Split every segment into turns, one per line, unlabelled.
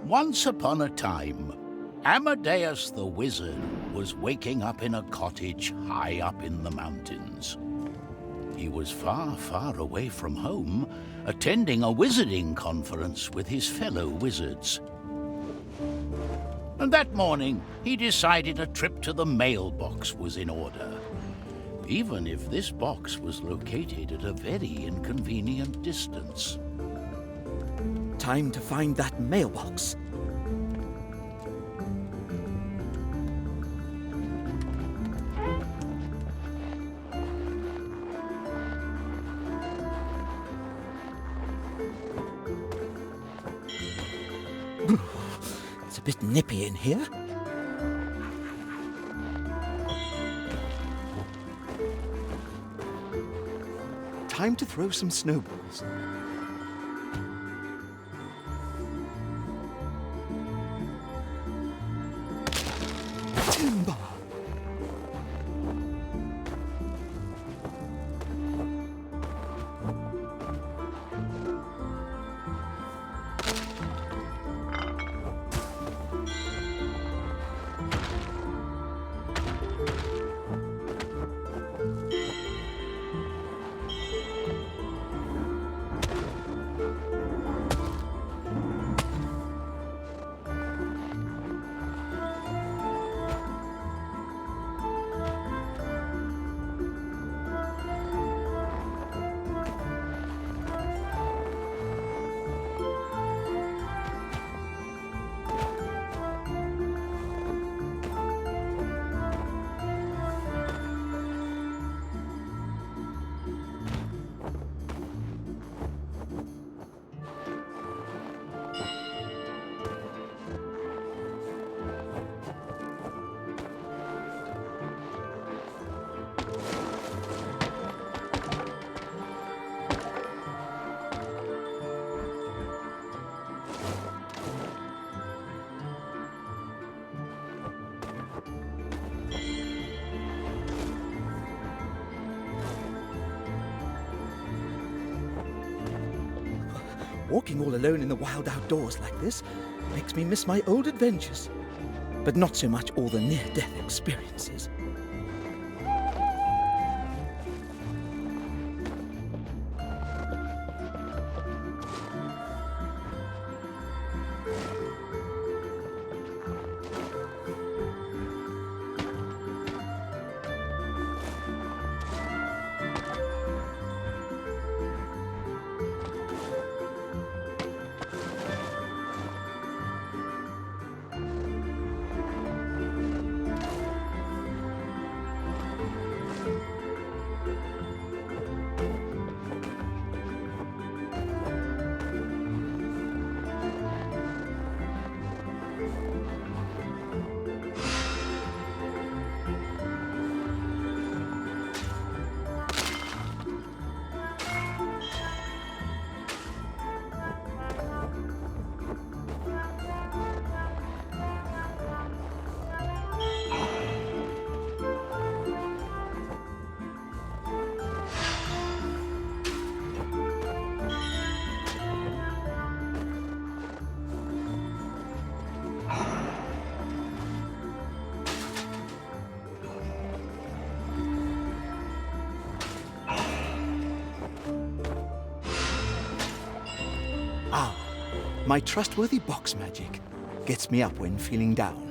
Once upon a time, Amadeus the wizard was waking up in a cottage high up in the mountains. He was far, far away from home, attending a wizarding conference with his fellow wizards. And that morning, he decided a trip to the mailbox was in order, even if this box was located at a very inconvenient distance.
Time to find that mailbox. It's a bit nippy in here. Time to throw some snowballs. Timber! Walking all alone in the wild outdoors like this makes me miss my old adventures, but not so much all the near-death experiences. My trustworthy box magic gets me up when feeling down.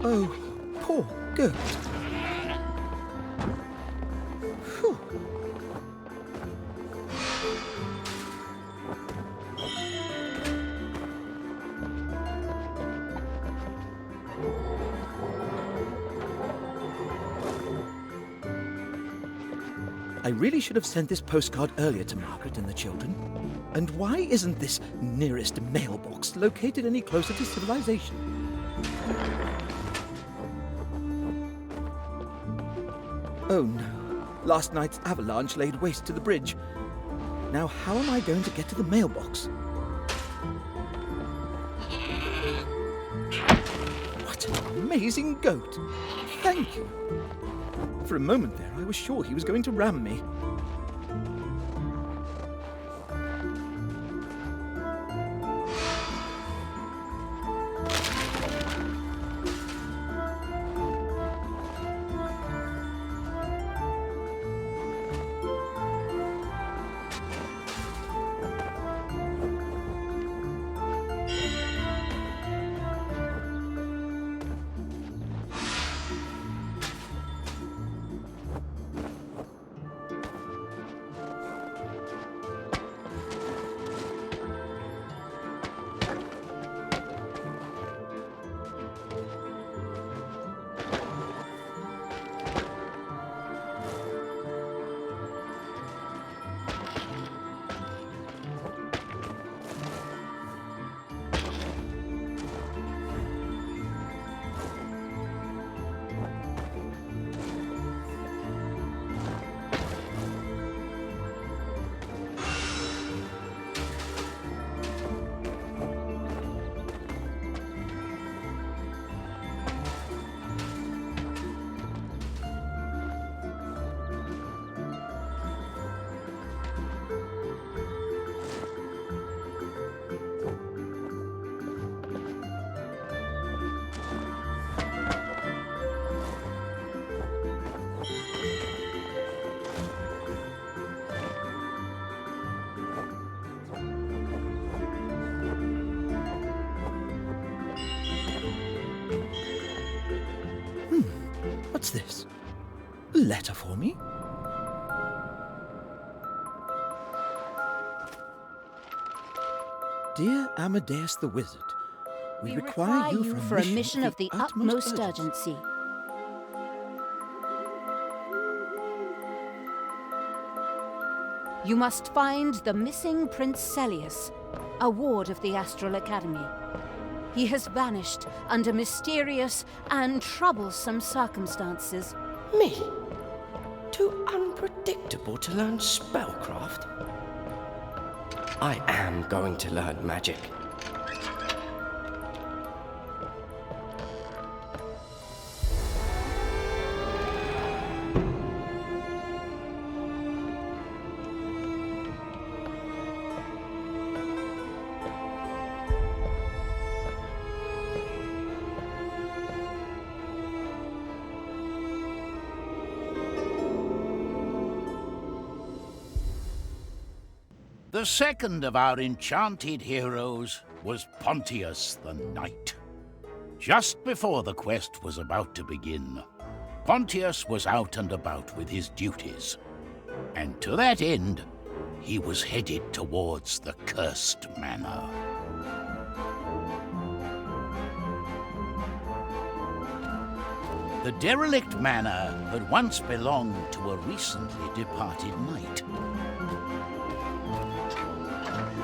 Oh, poor goat. Phew. I really should have sent this postcard earlier to Margaret and the children. And why isn't this nearest mailbox located any closer to civilization? Oh no, last night's avalanche laid waste to the bridge. Now how am I going to get to the mailbox? amazing goat. Thank you. For a moment there, I was sure he was going to ram me. What's this? A letter for me? Dear Amadeus the Wizard, we require you for a mission of the utmost urgency.
You must find the missing Prince Celius, a ward of the Astral Academy. He has vanished under mysterious and troublesome circumstances.
Me? Too unpredictable to learn spellcraft? I am going to learn magic.
The second of our enchanted heroes was Pontius the Knight. Just before the quest was about to begin, Pontius was out and about with his duties, and to that end, he was headed towards the Cursed Manor. The derelict manor had once belonged to a recently departed knight.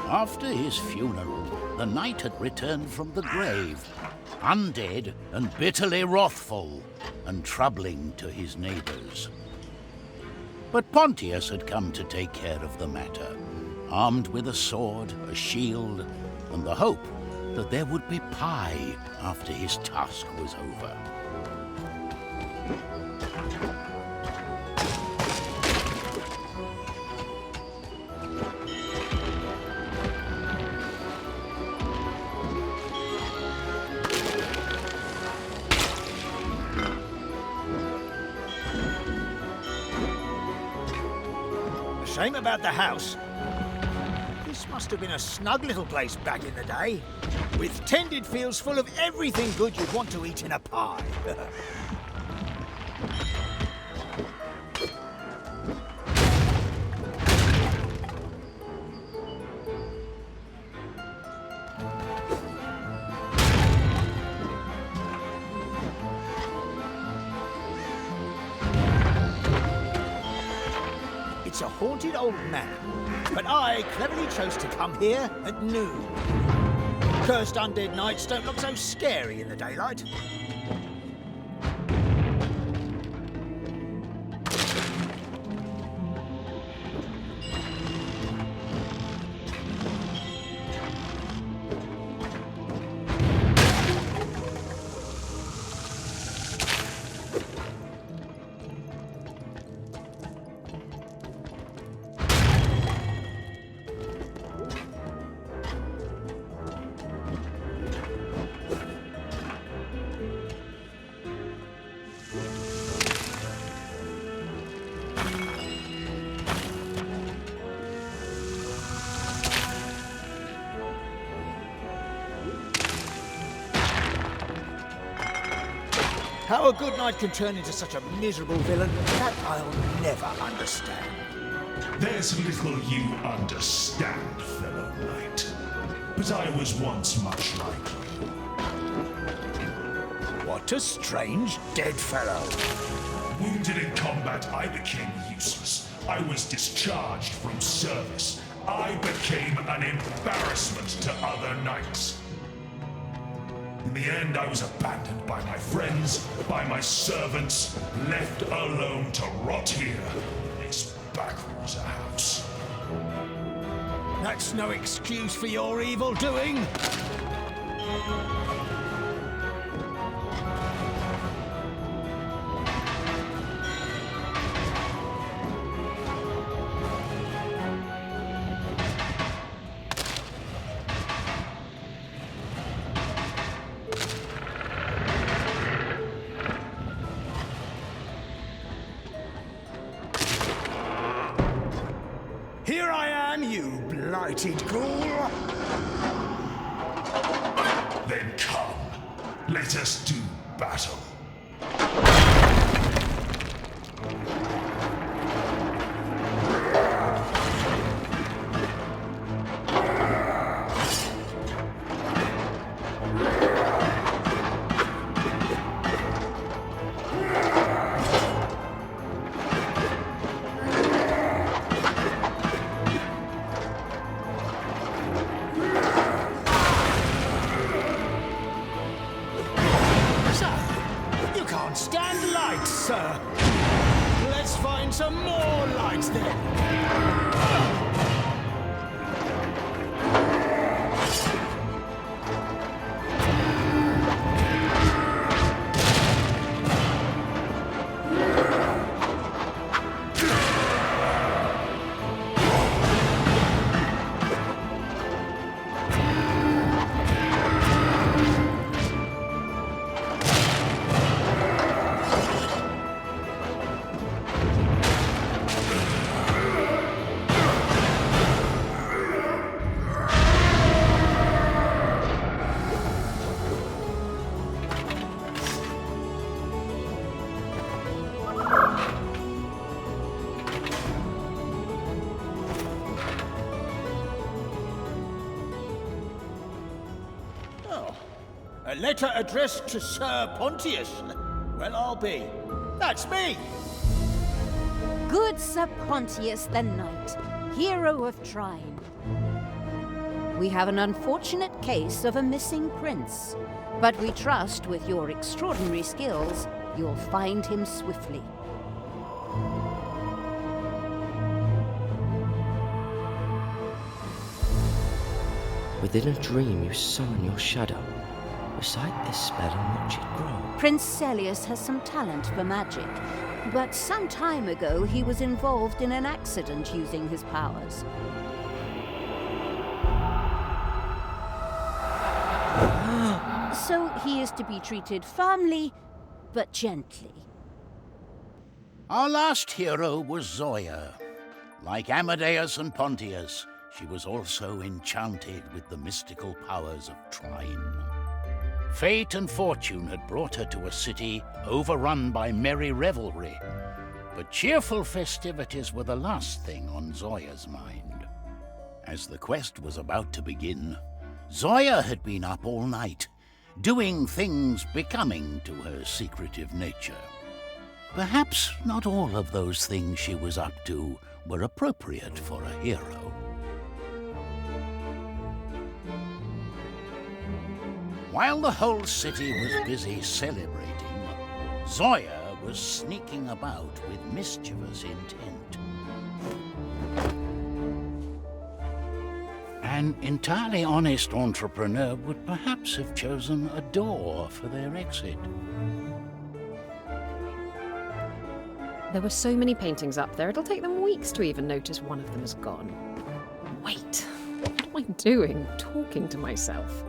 After his funeral, the knight had returned from the grave, undead and bitterly wrathful, and troubling to his neighbours. But Pontius had come to take care of the matter, armed with a sword, a shield, and the hope that there would be pie after his task was over.
Shame about the house. This must have been a snug little place back in the day, with tended fields full of everything good you'd want to eat in a pie. It's a haunted old manor, but I cleverly chose to come here at noon. Cursed undead knights don't look so scary in the daylight. How a good knight can turn into such a miserable villain, that I'll never understand.
There's little you understand, fellow knight. But I was once much like you.
What a strange dead fellow.
Wounded in combat, I became useless. I was discharged from service. I became an embarrassment to other knights. In the end, I was abandoned by my friends, by my servants, left alone to rot here in this backwater house.
That's no excuse for your evil doing. Here I am, you blighted ghoul!
Then come, let us do battle.
You can't stand light, sir. Let's find some more light then. A letter addressed to Sir Pontius. Well, I'll be. That's me!
Good Sir Pontius the Knight, hero of Trine. We have an unfortunate case of a missing prince, but we trust with your extraordinary skills, you'll find him swiftly.
Within a dream you summon your shadow. Recite this spell and watch it grow.
Prince Celius has some talent for magic, but some time ago he was involved in an accident using his powers. So he is to be treated firmly, but gently.
Our last hero was Zoya. Like Amadeus and Pontius, she was also enchanted with the mystical powers of Trine. Fate and fortune had brought her to a city overrun by merry revelry, but cheerful festivities were the last thing on Zoya's mind. As the quest was about to begin, Zoya had been up all night, doing things becoming to her secretive nature. Perhaps not all of those things she was up to were appropriate for a hero. While the whole city was busy celebrating, Zoya was sneaking about with mischievous intent. An entirely honest entrepreneur would perhaps have chosen a door for their exit.
There were so many paintings up there, it'll take them weeks to even notice one of them is gone. Wait, what am I doing? Talking to myself.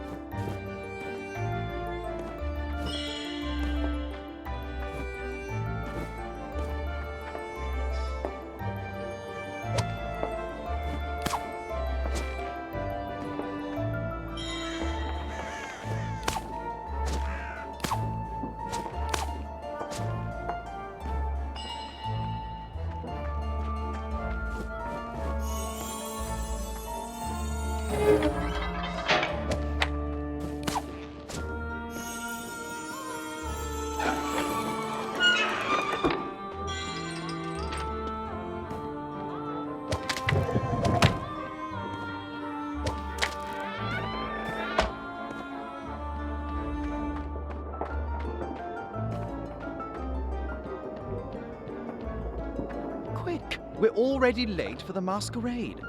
We're already late for the masquerade.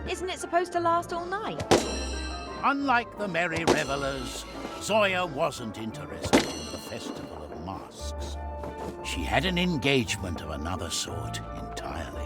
Isn't it supposed to last all night?
Unlike the merry revelers, Zoya wasn't interested in the Festival of Masks. She had an engagement of another sort entirely.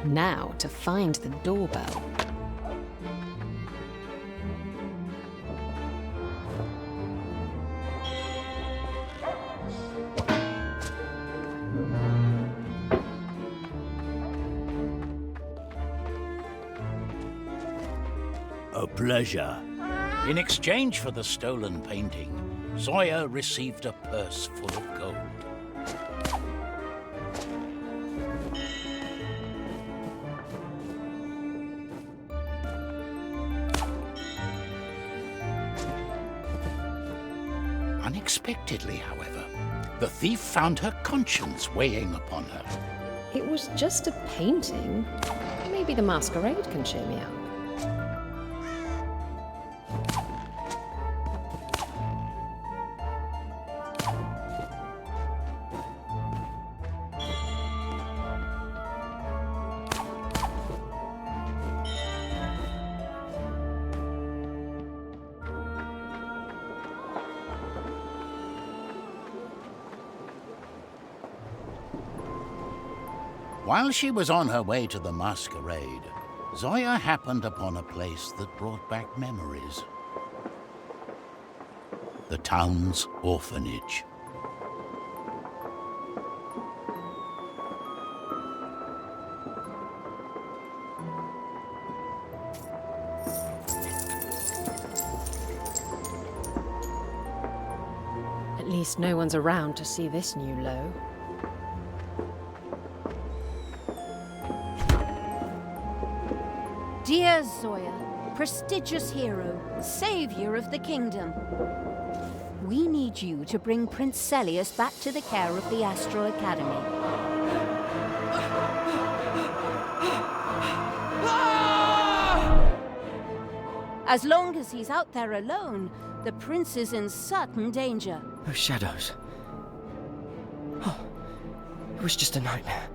Now to find the doorbell.
A pleasure. In exchange for the stolen painting, Zoya received a purse full of gold. Unexpectedly, however, the thief found her conscience weighing upon her.
It was just a painting. Maybe the masquerade can cheer me up.
While she was on her way to the masquerade, Zoya happened upon a place that brought back memories. The town's orphanage.
At least no one's around to see this new low.
Dear Zoya, prestigious hero, savior of the kingdom, we need you to bring Prince Celius back to the care of the Astral Academy. As long as he's out there alone, the prince is in certain danger.
Those shadows. Oh, it was just a nightmare.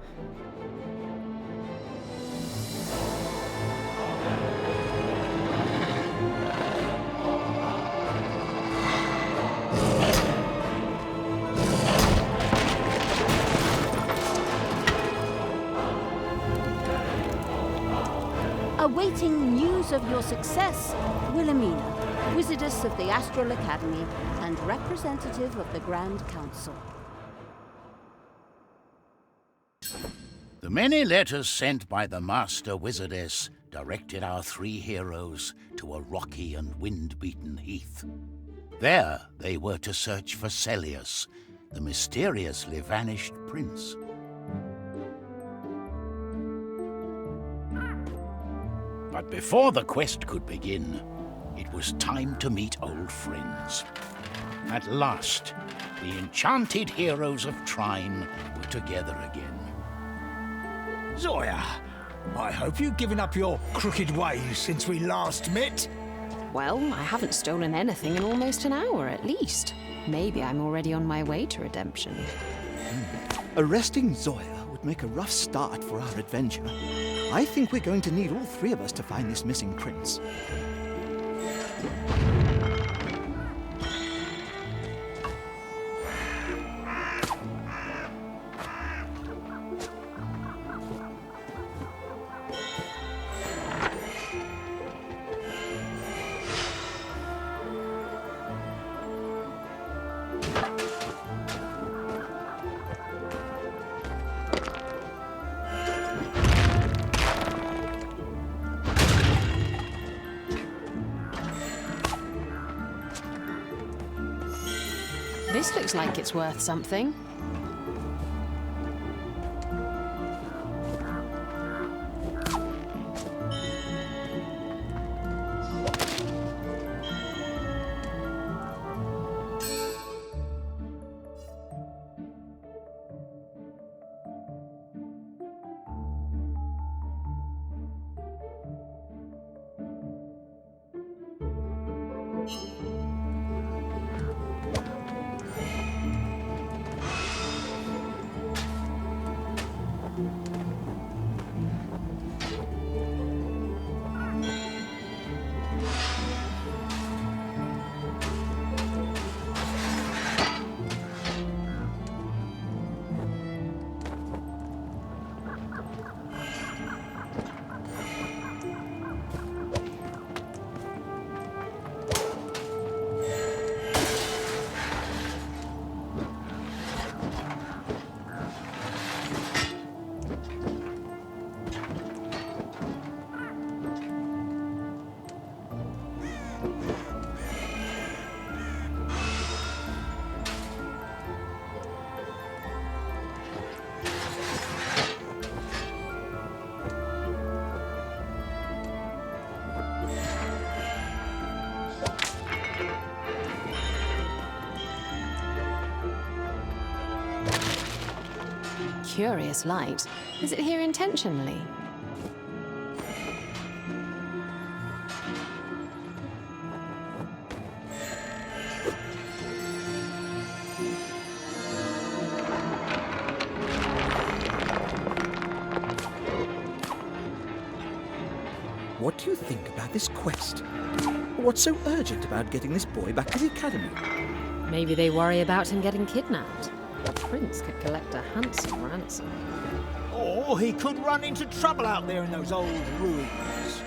Awaiting news of your success, Wilhelmina, Wizardess of the Astral Academy and representative of the Grand Council.
The many letters sent by the Master Wizardess directed our three heroes to a rocky and wind-beaten heath. There they were to search for Celius, the mysteriously vanished prince. But before the quest could begin, it was time to meet old friends. At last, the enchanted heroes of TRINE were together again.
Zoya, I hope you've given up your crooked ways since we last met.
Well, I haven't stolen anything in almost an hour at least. Maybe I'm already on my way to redemption.
Arresting Zoya would make a rough start for our adventure. I think we're going to need all three of us to find this missing prince.
This looks like it's worth something. Curious light. Is it here intentionally?
What do you think about this quest? What's so urgent about getting this boy back to the academy?
Maybe they worry about him getting kidnapped. A prince could collect a handsome ransom.
Or he could run into trouble out there in those old ruins.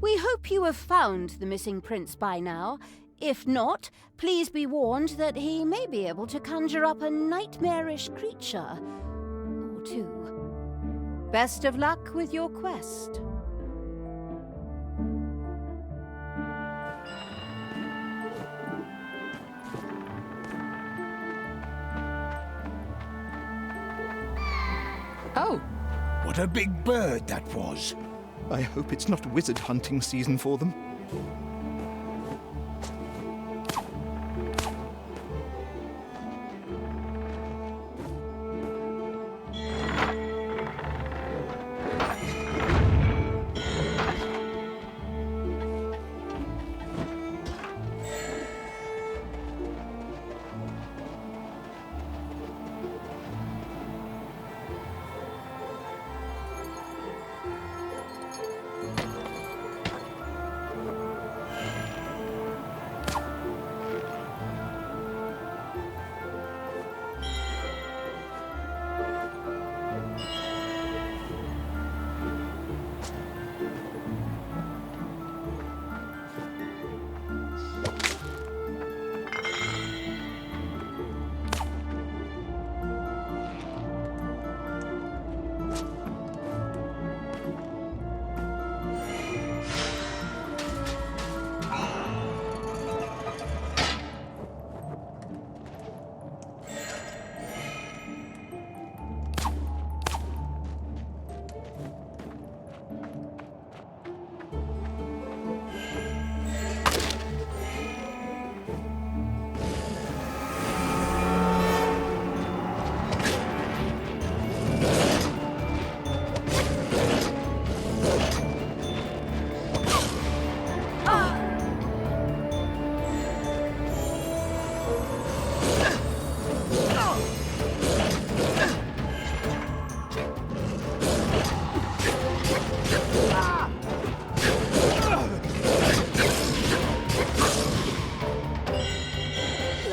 We hope you have found the missing prince by now. If not, please be warned that he may be able to conjure up a nightmarish creature or two. Best of luck with your quest.
Oh!
What a big bird that was.
I hope it's not wizard hunting season for them.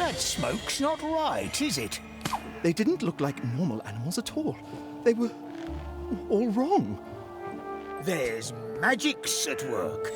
That smoke's not right, is it?
They didn't look like normal animals at all. They were all wrong.
There's magics at work.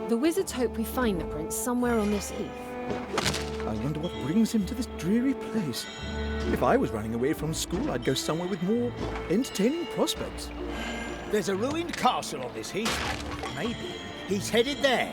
The wizards hope we find the prince somewhere on this heath.
I wonder what brings him to this dreary place. If I was running away from school, I'd go somewhere with more entertaining prospects.
There's a ruined castle on this heath. Maybe he's headed there.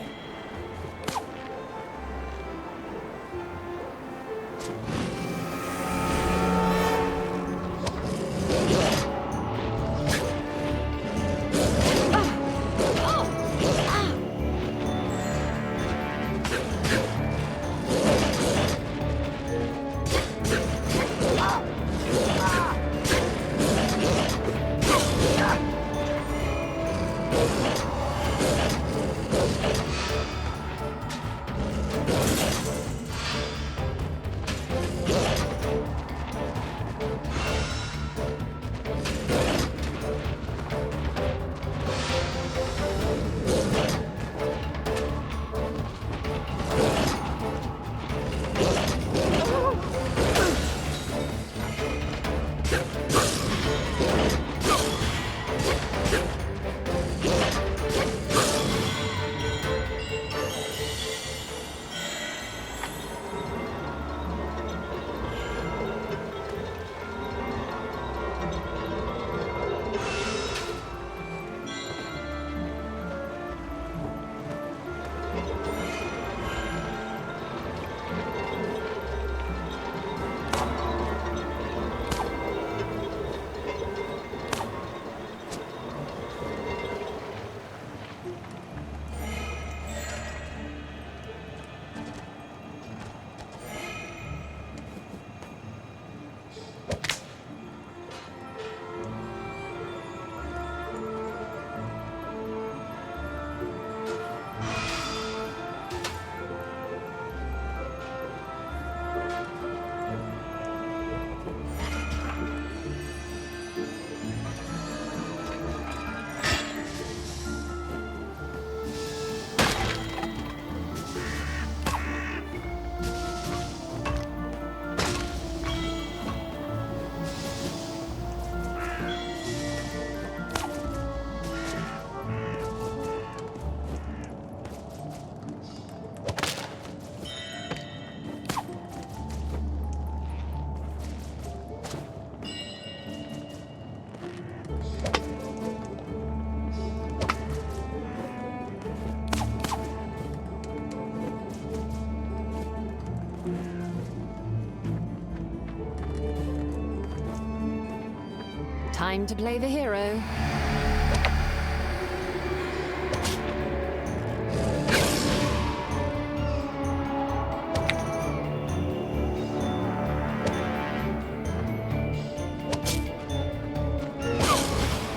Time to play the hero.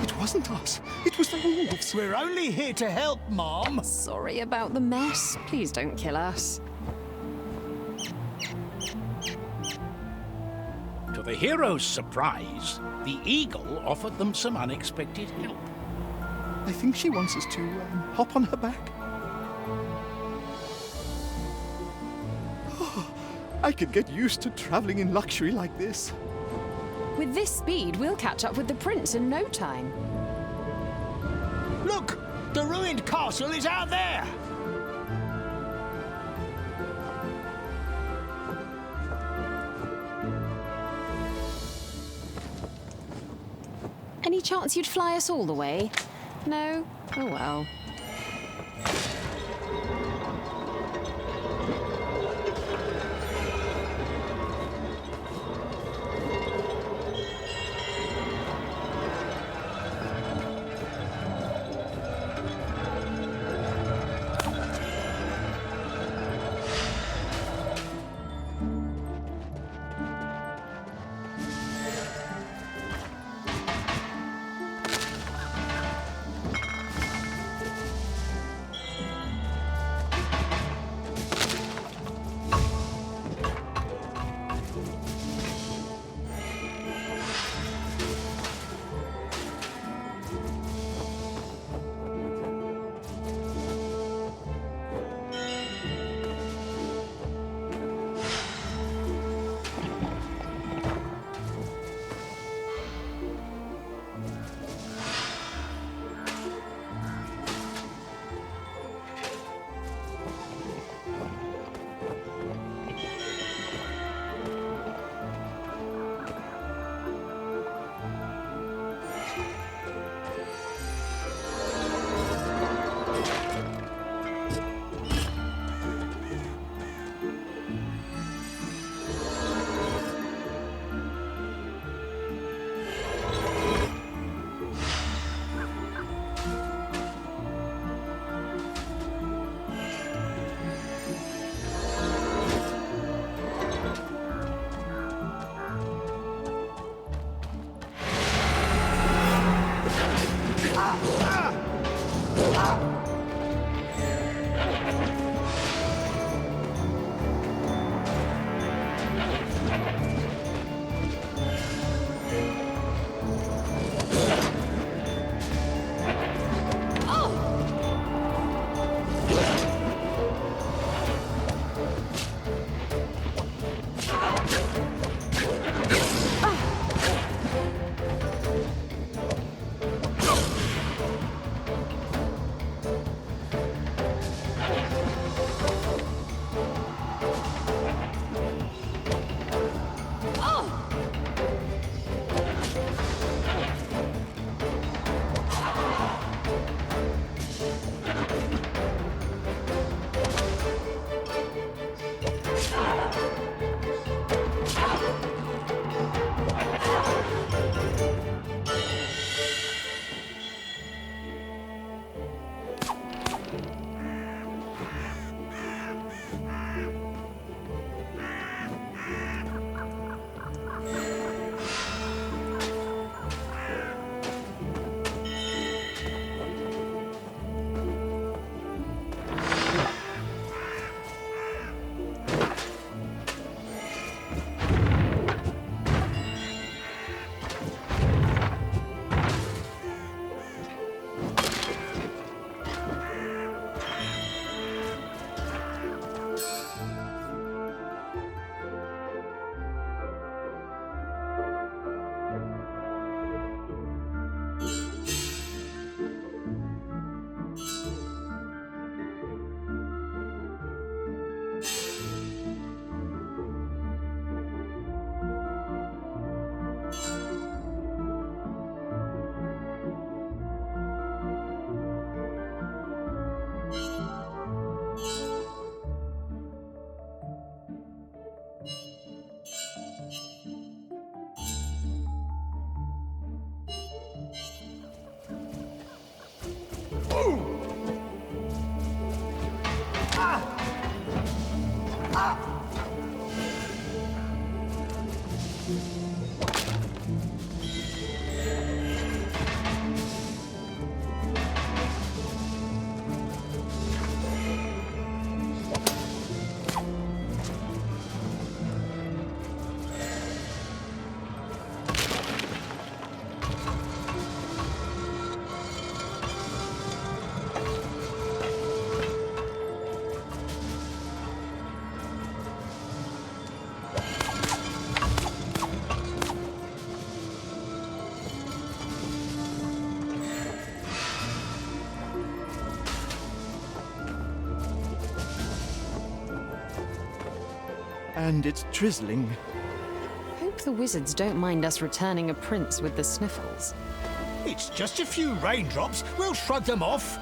It wasn't us. It was the wolves.
We're only here to help, Mom.
Sorry about the mess. Please don't kill us.
To the hero's surprise, the eagle offered them some unexpected help.
I think she wants us to hop on her back. Oh, I could get used to traveling in luxury like this.
With this speed, we'll catch up with the prince in no time.
Look! The ruined castle is out there!
Any chance you'd fly us all the way? No? Oh well.
And it's drizzling.
Hope the wizards don't mind us returning a prince with the sniffles.
It's just a few raindrops. We'll shrug them off.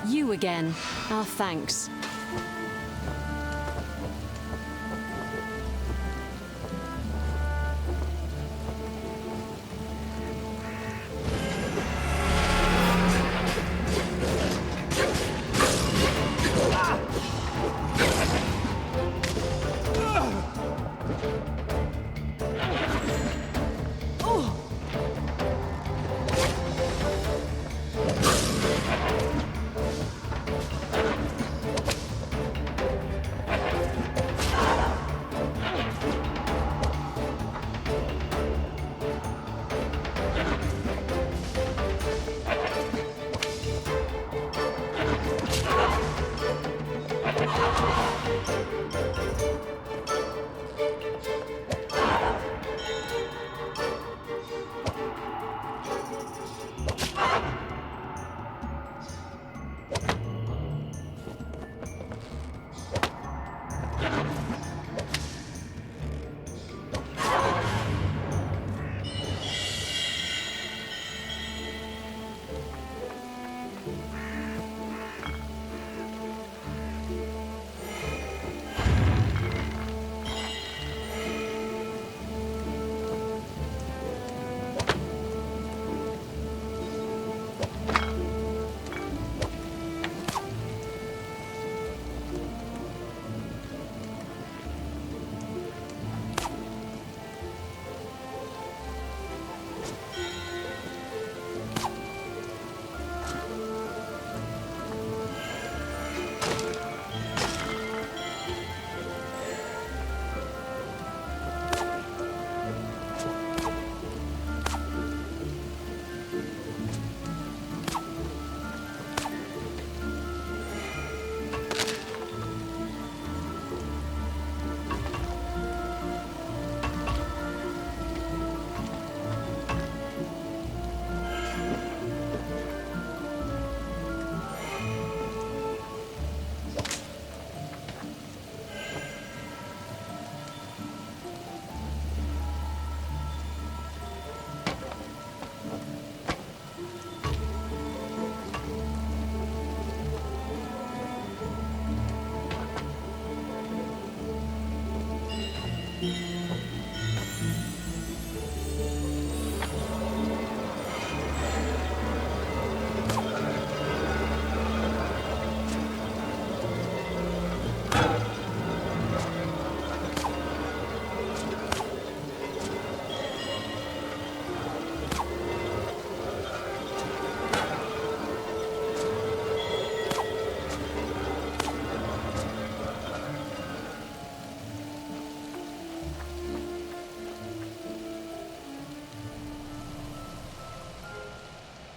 You again. Our thanks.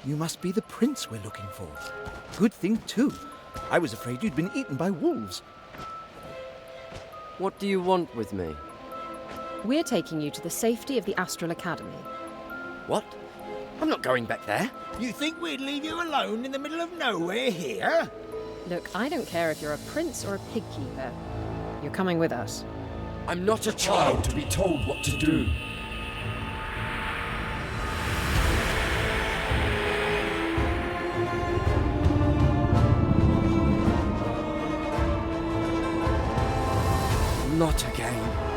You must be the prince we're looking for. Good thing, too. I was afraid you'd been eaten by wolves.
What do you want with me?
We're taking you to the safety of the Astral Academy.
What? I'm not going back there.
You think we'd leave you alone in the middle of nowhere here?
Look, I don't care if you're a prince or a pig keeper. You're coming with us.
I'm not a child to be told what to do. Not again.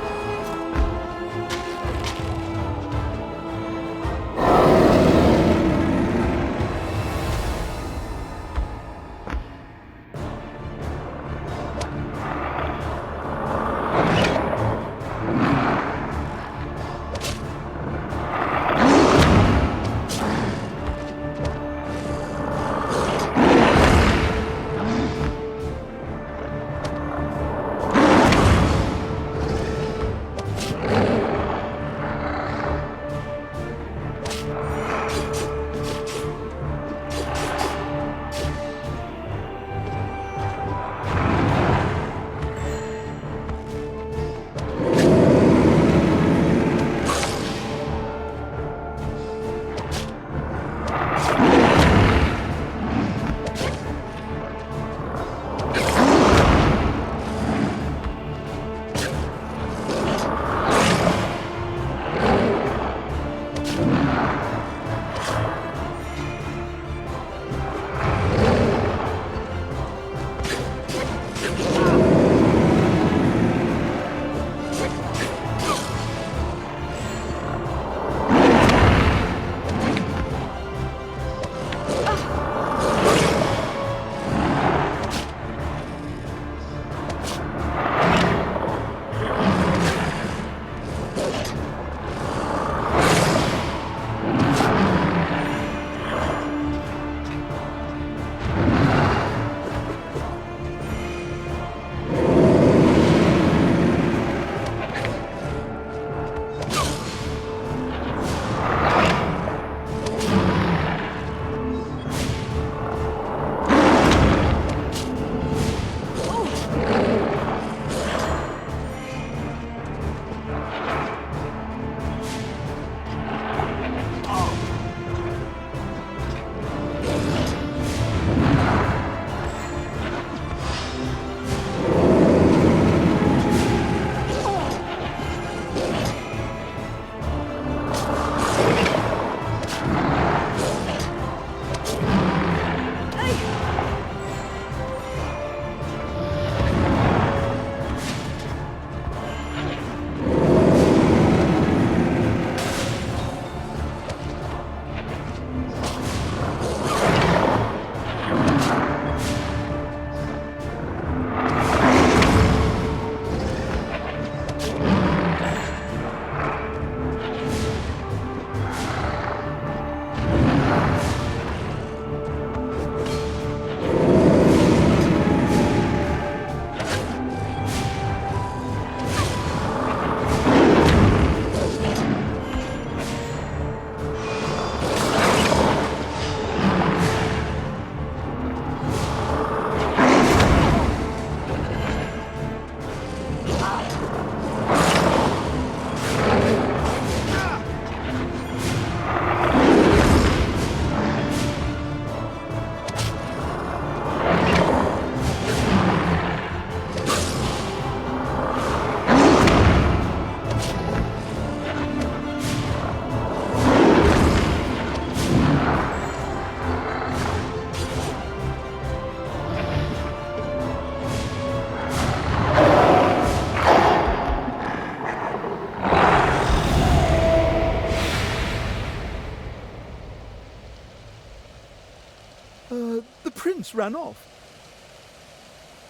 The prince ran off.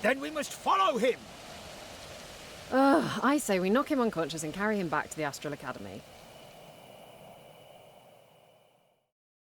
Then we must follow him.
I say we knock him unconscious and carry him back to the Astral Academy.